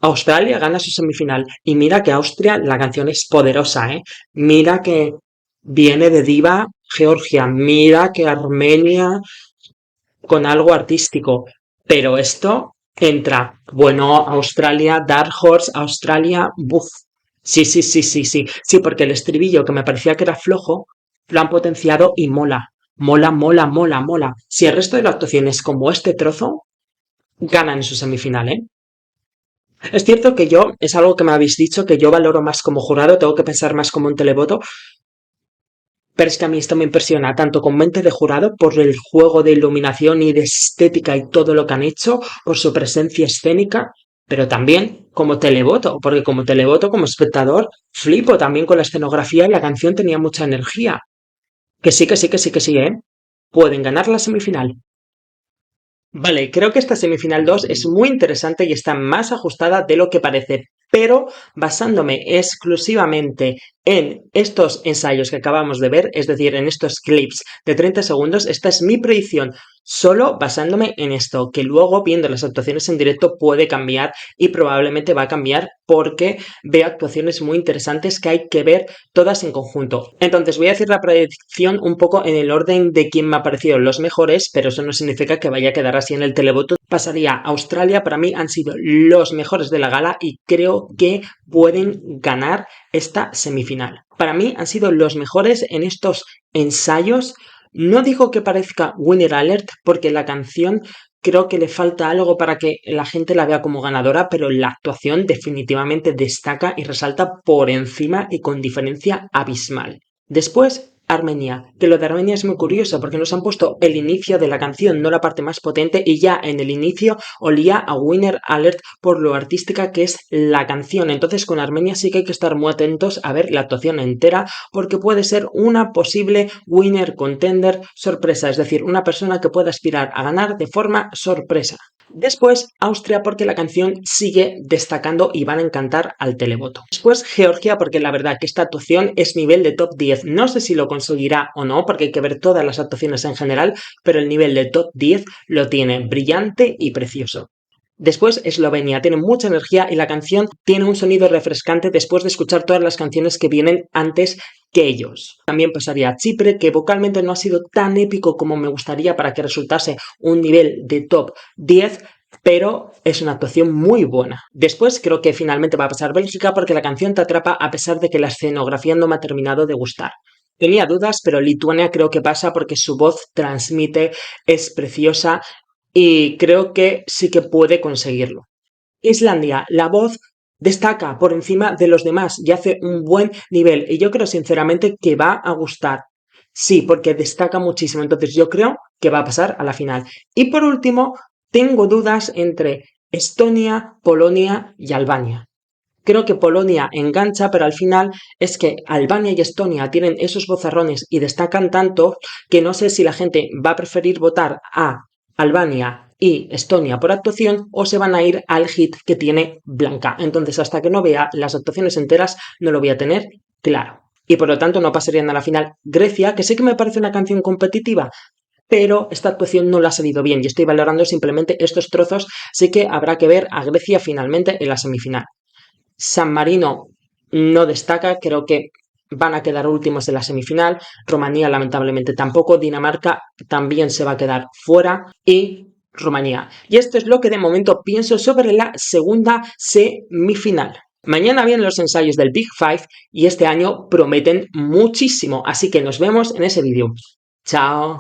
Australia gana su semifinal. Y mira que Austria, la canción es poderosa, ¿eh? Mira que viene de diva Georgia. Mira que Armenia con algo artístico. Pero esto entra. Bueno, Australia, Dark Horse, Australia, buf. Sí, sí, sí, sí, sí. Sí, porque el estribillo que me parecía que era flojo, lo han potenciado y mola. Mola, mola, mola, mola. Si el resto de la actuación es como este trozo, ganan en su semifinal, ¿eh? Es cierto que yo, es algo que me habéis dicho, que yo valoro más como jurado, tengo que pensar más como un televoto, pero es que a mí esto me impresiona, tanto con mente de jurado, por el juego de iluminación y de estética y todo lo que han hecho, por su presencia escénica, pero también como televoto, porque como televoto, como espectador, flipo también con la escenografía y la canción tenía mucha energía. Que sí, que sí, que sí, que sí, ¿eh? Pueden ganar la semifinal. Vale, creo que esta semifinal 2 es muy interesante y está más ajustada de lo que parece, pero basándome exclusivamente en estos ensayos que acabamos de ver, es decir, en estos clips de 30 segundos, esta es mi predicción, solo basándome en esto, que luego viendo las actuaciones en directo puede cambiar y probablemente va a cambiar porque veo actuaciones muy interesantes que hay que ver todas en conjunto. Entonces voy a decir la predicción un poco en el orden de quién me ha parecido los mejores, pero eso no significa que vaya a quedar así en el televoto. Pasaría a Australia, para mí han sido los mejores de la gala y creo que pueden ganar esta semifinal. Para mí han sido los mejores en estos ensayos. No digo que parezca Winner Alert porque la canción creo que le falta algo para que la gente la vea como ganadora, pero la actuación definitivamente destaca y resalta por encima y con diferencia abismal. Después, Armenia, que lo de Armenia es muy curioso porque nos han puesto el inicio de la canción, no la parte más potente, y ya en el inicio olía a Winner Alert por lo artística que es la canción. Entonces con Armenia sí que hay que estar muy atentos a ver la actuación entera porque puede ser una posible winner contender sorpresa, es decir, una persona que pueda aspirar a ganar de forma sorpresa. Después, Austria porque la canción sigue destacando y van a encantar al televoto. Después, Georgia porque la verdad que esta actuación es nivel de top 10. No sé si lo conseguirá o no porque hay que ver todas las actuaciones en general, pero el nivel de top 10 lo tiene brillante y precioso. Después, Eslovenia tiene mucha energía y la canción tiene un sonido refrescante después de escuchar todas las canciones que vienen antes que ellos. También pasaría a Chipre, que vocalmente no ha sido tan épico como me gustaría para que resultase un nivel de top 10, pero es una actuación muy buena. Después creo que finalmente va a pasar Bélgica porque la canción te atrapa a pesar de que la escenografía no me ha terminado de gustar. Tenía dudas, pero Lituania creo que pasa porque su voz transmite, es preciosa y creo que sí que puede conseguirlo. Islandia, la voz destaca por encima de los demás y hace un buen nivel y yo creo sinceramente que va a gustar. Sí, porque destaca muchísimo, entonces yo creo que va a pasar a la final. Y por último, tengo dudas entre Estonia, Polonia y Albania. Creo que Polonia engancha, pero al final es que Albania y Estonia tienen esos bozarrones y destacan tanto que no sé si la gente va a preferir votar a Albania y Estonia por actuación o se van a ir al hit que tiene Blanca. Entonces, hasta que no vea las actuaciones enteras, no lo voy a tener claro. Y por lo tanto no pasarían a la final Grecia, que sé que me parece una canción competitiva, pero esta actuación no la ha salido bien y estoy valorando simplemente estos trozos, así que habrá que ver a Grecia finalmente en la semifinal. San Marino no destaca, creo que van a quedar últimos en la semifinal, Rumanía lamentablemente tampoco, Dinamarca también se va a quedar fuera y Rumanía. Y esto es lo que de momento pienso sobre la segunda semifinal. Mañana vienen los ensayos del Big Five y este año prometen muchísimo, así que nos vemos en ese vídeo. Chao.